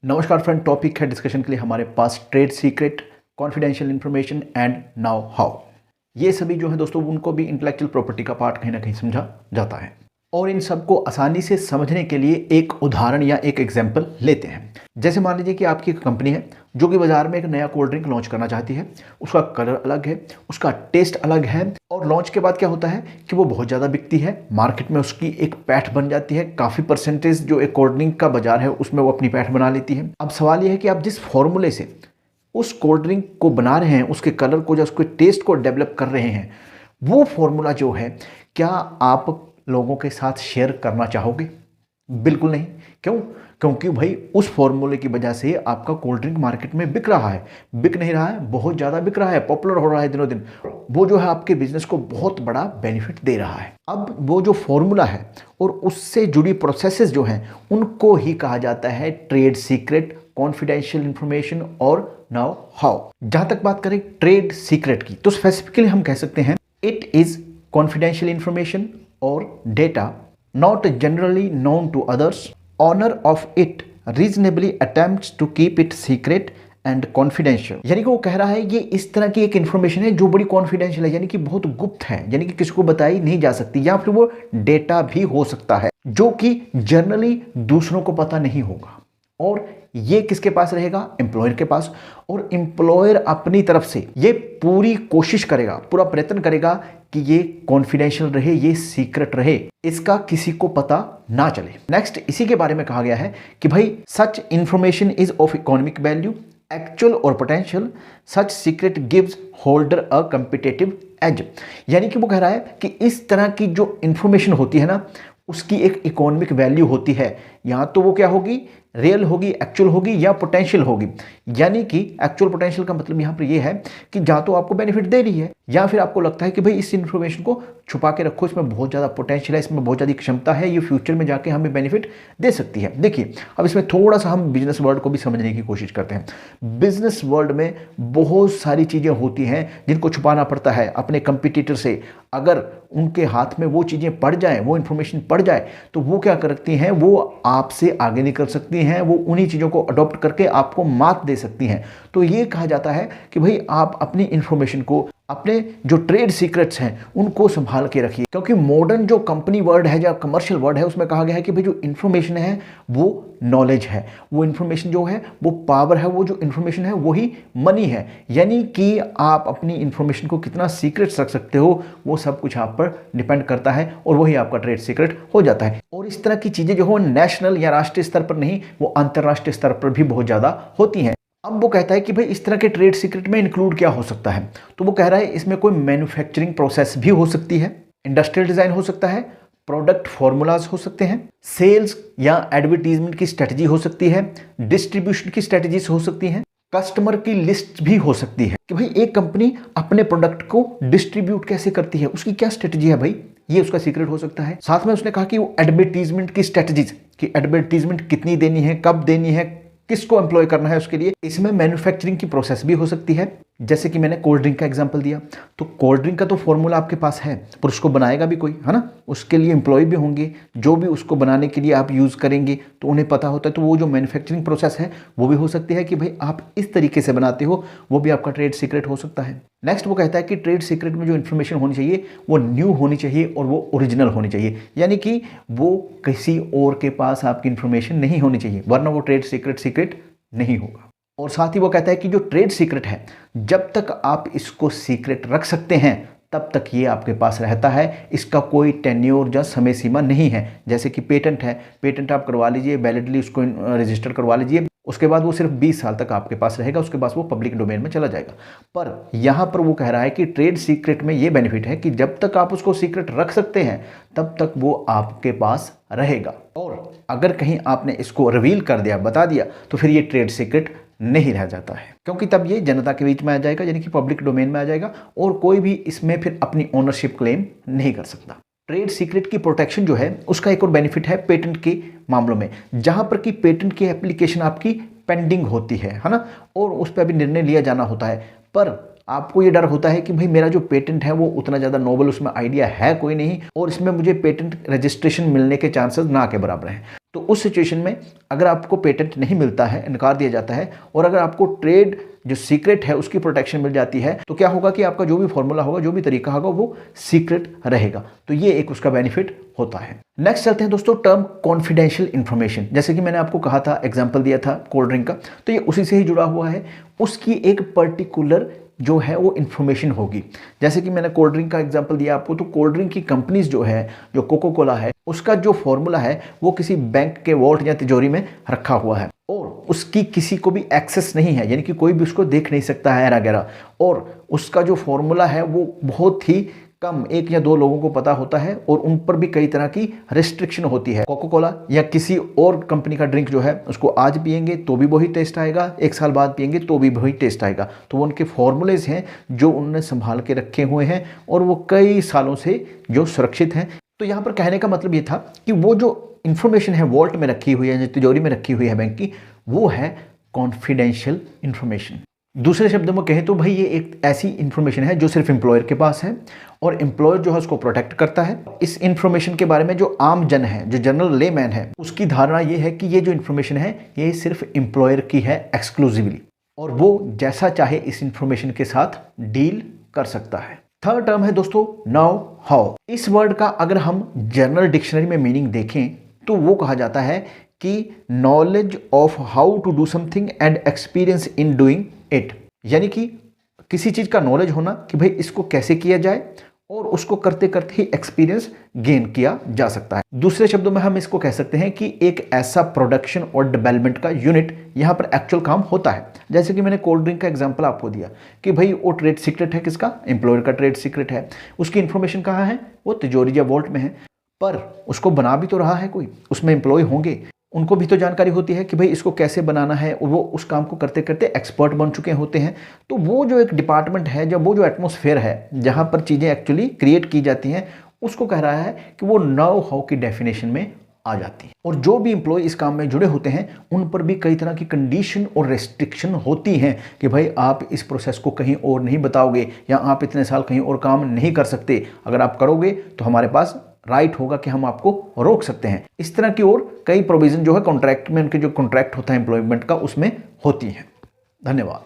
नमस्कार friend, topic है discussion के लिए हमारे पास trade secret, confidential information and know how. ये सभी जो है दोस्तों, उनको भी इंटेलेक्चुअल प्रॉपर्टी का पार्ट कहीं ना कहीं समझा जाता है। और इन सबको आसानी से समझने के लिए एक उदाहरण या एक एग्जाम्पल लेते हैं। जैसे मान लीजिए कि आपकी एक कंपनी है जो कि बाजार में एक नया कोल्ड ड्रिंक लॉन्च करना चाहती है। उसका कलर अलग है, उसका टेस्ट अलग है, और लॉन्च के बाद क्या होता है कि वो बहुत ज़्यादा बिकती है। मार्केट में उसकी एक पैठ बन जाती है। काफ़ी परसेंटेज जो एक कोल्ड ड्रिंक का बाजार है उसमें वो अपनी पैठ बना लेती है। अब सवाल यह है कि आप जिस फॉर्मूले से उस कोल्ड ड्रिंक को बना रहे हैं, उसके कलर को या उसके टेस्ट को डेवलप कर रहे हैं, वो फॉर्मूला जो है क्या आप लोगों के साथ शेयर करना चाहोगे? बिल्कुल नहीं। क्यों? क्योंकि भाई उस फॉर्मूले की वजह से आपका कोल्ड ड्रिंक मार्केट में बिक रहा है। बिक नहीं रहा है, बहुत ज़्यादा बिक रहा है, पॉपुलर हो रहा है दिनों दिन। वो जो है आपके बिजनेस को बहुत बड़ा बेनिफिट दे रहा है। अब वो जो फॉर्मूला है और उससे जुड़ी प्रोसेसेस जो हैं उनको ही कहा जाता है ट्रेड सीक्रेट, कॉन्फिडेंशियल इंफॉर्मेशन और नाउ हाउ। जहां तक बात करें ट्रेड सीक्रेट की, तो स्पेसिफिकली हम कह सकते हैं इट इज कॉन्फिडेंशियल इंफॉर्मेशन और data not generally known to others. Owner of it reasonably attempts to keep it secret and confidential. यानी कि वो कह रहा है ये इस तरह की एक इंफॉर्मेशन है जो बड़ी कॉन्फिडेंशियल है, यानी कि बहुत गुप्त है, यानी कि किसी को बताई नहीं जा सकती, या फिर वो डेटा भी हो सकता है जो कि जनरली दूसरों को पता नहीं होगा। और ये किसके पास रहेगा? एम्प्लॉयर के पास। और एम्प्लॉयर अपनी तरफ से ये पूरी कोशिश करेगा, पूरा प्रयत्न करेगा कि ये कॉन्फिडेंशियल रहे, ये सीक्रेट रहे, इसका किसी को पता ना चले। नेक्स्ट इसी के बारे में कहा गया है कि भाई सच information is of economic value, actual और पोटेंशियल, सच सीक्रेट गिव्स होल्डर अ कम्पिटिटिव एज। यानी कि वो कह रहा है कि इस तरह की जो इंफॉर्मेशन होती है ना, उसकी एक इकोनॉमिक वैल्यू होती है। यहां तो वो क्या होगी? रियल होगी, एक्चुअल होगी या पोटेंशियल होगी। यानी कि एक्चुअल पोटेंशियल का मतलब यहां पर यह है कि जहां तो आपको बेनिफिट दे रही है, या फिर आपको लगता है कि भाई इस इंफॉर्मेशन को छुपा के रखो, इसमें बहुत ज़्यादा पोटेंशियल है, इसमें बहुत ज़्यादा क्षमता है, ये फ्यूचर में जाके हमें बेनिफिट दे सकती है। देखिए अब इसमें थोड़ा सा हम बिजनेस वर्ल्ड को भी समझने की कोशिश करते हैं। बिजनेस वर्ल्ड में बहुत सारी चीज़ें होती हैं जिनको छुपाना पड़ता है अपने कंपिटिटर से। अगर उनके हाथ में वो चीज़ें पड़ जाएं, वो इंफॉर्मेशन पड़ जाए, तो वो क्या करती हैं? वो आपसे आगे निकल सकती हैं, वो उन्हीं चीज़ों को अडॉप्ट करके आपको मात दे सकती हैं। तो ये कहा जाता है कि भाई आप अपनी इंफॉर्मेशन को, अपने जो ट्रेड सीक्रेट्स हैं उनको संभाल के रखिए। क्योंकि मॉडर्न जो कंपनी वर्ड है या कमर्शियल वर्ड है, उसमें कहा गया है कि भाई जो इंफॉर्मेशन है वो नॉलेज है, वो इंफॉर्मेशन जो है वो पावर है, वो जो इंफॉर्मेशन है वही मनी है। यानी कि आप अपनी इंफॉर्मेशन को कितना सीक्रेट्स रख सकते हो, वो सब कुछ आप पर डिपेंड करता है, और वही आपका ट्रेड सीक्रेट हो जाता है। और इस तरह की चीज़ें जो हो नेशनल या राष्ट्रीय स्तर पर नहीं, वो अंतर्राष्ट्रीय स्तर पर भी बहुत ज़्यादा होती हैं। अब वो कहता है कि भाई इस तरह के ट्रेड सीक्रेट में इंक्लूड क्या हो सकता है? तो वो कह रहा है इसमें कोई मैन्युफैक्चरिंग प्रोसेस भी हो सकती है, इंडस्ट्रियल डिजाइन हो सकता है, प्रोडक्ट फॉर्मूलाज हो सकते हैं, सेल्स या एडवर्टीजमेंट की स्ट्रेटजी हो सकती है, डिस्ट्रीब्यूशन की स्ट्रेटजीज हो सकती हैं, कस्टमर की लिस्ट भी हो सकती है कि भाई एक कंपनी अपने प्रोडक्ट को डिस्ट्रीब्यूट कैसे करती है, उसकी क्या स्ट्रेटजी है भाई, ये उसका सीक्रेट हो सकता है। साथ में उसने कहा कि वो एडवर्टीजमेंट की स्ट्रेटजीज, कि एडवर्टीजमेंट कितनी देनी है, कब देनी है, किसको एम्प्लॉय करना है उसके लिए, इसमें मैन्युफैक्चरिंग की प्रोसेस भी हो सकती है। जैसे कि मैंने कोल्ड ड्रिंक का एग्जांपल दिया, तो कोल्ड ड्रिंक का तो फॉर्मूला आपके पास है, पर उसको बनाएगा भी कोई, है ना? उसके लिए एम्प्लॉय भी होंगे जो भी उसको बनाने के लिए आप यूज़ करेंगे, तो उन्हें पता होता है। तो वो जो मैन्युफैक्चरिंग प्रोसेस है वो भी हो सकती है कि भाई आप इस तरीके से बनाते हो, वो भी आपका ट्रेड सीक्रेट हो सकता है। नेक्स्ट वो कहता है कि ट्रेड सीक्रेट में जो इन्फॉर्मेशन होनी चाहिए वो न्यू होनी चाहिए और वो ओरिजिनल होनी चाहिए। यानी कि वो किसी और के पास आपकी इन्फॉर्मेशन नहीं होनी चाहिए, वरना वो ट्रेड सीक्रेट नहीं होगा। और साथ ही वो कहता है कि जो ट्रेड सीक्रेट है, जब तक आप इसको सीक्रेट रख सकते हैं तब तक ये आपके पास रहता है, इसका कोई टेन्योर या समय सीमा नहीं है। जैसे कि पेटेंट है, पेटेंट आप करवा लीजिए, वैलिडली उसको रजिस्टर करवा लीजिए, उसके बाद वो सिर्फ 20 साल तक आपके पास रहेगा, उसके बाद वो पब्लिक डोमेन में चला जाएगा। पर यहाँ पर वो कह रहा है कि ट्रेड सीक्रेट में ये बेनिफिट है कि जब तक आप उसको सीक्रेट रख सकते हैं तब तक वो आपके पास रहेगा, और अगर कहीं आपने इसको रिवील कर दिया, बता दिया, तो फिर ये ट्रेड सीक्रेट नहीं रह जाता है, क्योंकि तब ये जनता के बीच में आ जाएगा, यानी कि पब्लिक डोमेन में आ जाएगा, और कोई भी इसमें फिर अपनी ओनरशिप क्लेम नहीं कर सकता। ट्रेड सीक्रेट की प्रोटेक्शन जो है उसका एक और बेनिफिट है पेटेंट के मामलों में, जहां पर कि पेटेंट की एप्लीकेशन आपकी पेंडिंग होती है ना, और उस पर अभी निर्णय लिया जाना होता है। पर आपको ये डर होता है कि भाई मेरा जो पेटेंट है वो उतना ज़्यादा नोबल, उसमें आइडिया है कोई नहीं, और इसमें मुझे पेटेंट रजिस्ट्रेशन मिलने के चांसेस ना के बराबर हैं। तो उस सिचुएशन में अगर आपको पेटेंट नहीं मिलता है, इनकार दिया जाता है, और अगर आपको ट्रेड जो सीक्रेट है उसकी प्रोटेक्शन मिल जाती है, तो क्या होगा कि आपका जो भी फॉर्मूला होगा, जो भी तरीका होगा, वो सीक्रेट रहेगा। तो ये एक उसका बेनिफिट होता है। नेक्स्ट चलते हैं दोस्तों टर्म कॉन्फिडेंशियल इंफॉर्मेशन। जैसे कि मैंने आपको कहा था, एग्जांपल दिया था कोल्ड ड्रिंक का, तो ये उसी से ही जुड़ा हुआ है। उसकी एक पर्टिकुलर जो है वो इन्फॉर्मेशन होगी। जैसे कि मैंने कोल्ड ड्रिंक का एग्जांपल दिया आपको, तो कोल्ड ड्रिंक की कंपनीज जो है, जो कोको कोला है, उसका जो फॉर्मूला है वो किसी बैंक के वॉल्ट या तिजोरी में रखा हुआ है और उसकी किसी को भी एक्सेस नहीं है, यानी कि कोई भी उसको देख नहीं सकता है वगैरह। और उसका जो फॉर्मूला है वो बहुत ही कम 1 या 2 लोगों को पता होता है और उन पर भी कई तरह की रिस्ट्रिक्शन होती है। कोको कोला या किसी और कंपनी का ड्रिंक जो है उसको आज पियेंगे तो भी वही टेस्ट आएगा, 1 साल बाद पियेंगे तो भी वही टेस्ट आएगा। तो वो उनके फॉर्मूलेज हैं जो उन्होंने संभाल के रखे हुए हैं और वो कई सालों से जो सुरक्षित हैं। तो यहाँ पर कहने का मतलब ये था कि वो जो इंफॉर्मेशन है वॉल्ट में रखी हुई है, जो तिजोरी में रखी हुई है बैंक की, वो है कॉन्फिडेंशियल इंफॉर्मेशन। दूसरे शब्दों में कहें तो भाई ये एक ऐसी इंफॉर्मेशन है जो सिर्फ एम्प्लॉयर के पास है और एम्प्लॉयर जो है उसको प्रोटेक्ट करता है। इस इंफॉर्मेशन के बारे में जो आम जन है, जो जनरल लेमैन है, उसकी धारणा ये है कि ये जो इंफॉर्मेशन है ये सिर्फ एम्प्लॉयर की है एक्सक्लूसिवली, और वो जैसा चाहे इस इंफॉर्मेशन के साथ डील कर सकता है। थर्ड टर्म है दोस्तों नाउ हाउ। इस वर्ड का अगर हम जनरल डिक्शनरी में मीनिंग देखें तो वो कहा जाता है कि knowledge of how to do something and experience in doing it, यानी कि किसी चीज का नॉलेज होना कि भाई इसको कैसे किया जाए और उसको करते करते ही एक्सपीरियंस गेन किया जा सकता है। दूसरे शब्दों में हम इसको कह सकते हैं कि एक ऐसा प्रोडक्शन और डेवलपमेंट का यूनिट यहाँ पर एक्चुअल काम होता है। जैसे कि मैंने कोल्ड ड्रिंक का एग्जांपल आपको दिया कि भाई वो ट्रेड सीक्रेट है, किसका? एम्प्लॉयर का ट्रेड सीक्रेट है। उसकी इंफॉर्मेशन कहाँ है? वो तिजोरी या वॉल्ट में है, पर उसको बना भी तो रहा है कोई, उसमें एम्प्लॉय होंगे, उनको भी तो जानकारी होती है कि भाई इसको कैसे बनाना है, और वो उस काम को करते करते एक्सपर्ट बन चुके होते हैं। तो वो जो एक डिपार्टमेंट है, जब वो जो एटमॉस्फेयर है जहाँ पर चीज़ें एक्चुअली क्रिएट की जाती हैं, उसको कह रहा है कि वो नाउ हाउ की डेफिनेशन में आ जाती है। और जो भी एम्प्लॉय इस काम में जुड़े होते हैं उन पर भी कई तरह की कंडीशन और रेस्ट्रिक्शन होती हैं कि भाई आप इस प्रोसेस को कहीं और नहीं बताओगे, या आप इतने साल कहीं और काम नहीं कर सकते, अगर आप करोगे तो हमारे पास राइट होगा कि हम आपको रोक सकते हैं। इस तरह की और कई प्रोविजन जो है कॉन्ट्रैक्ट में, उनके जो कॉन्ट्रैक्ट होता है एम्प्लॉयमेंट का, उसमें होती हैं। धन्यवाद।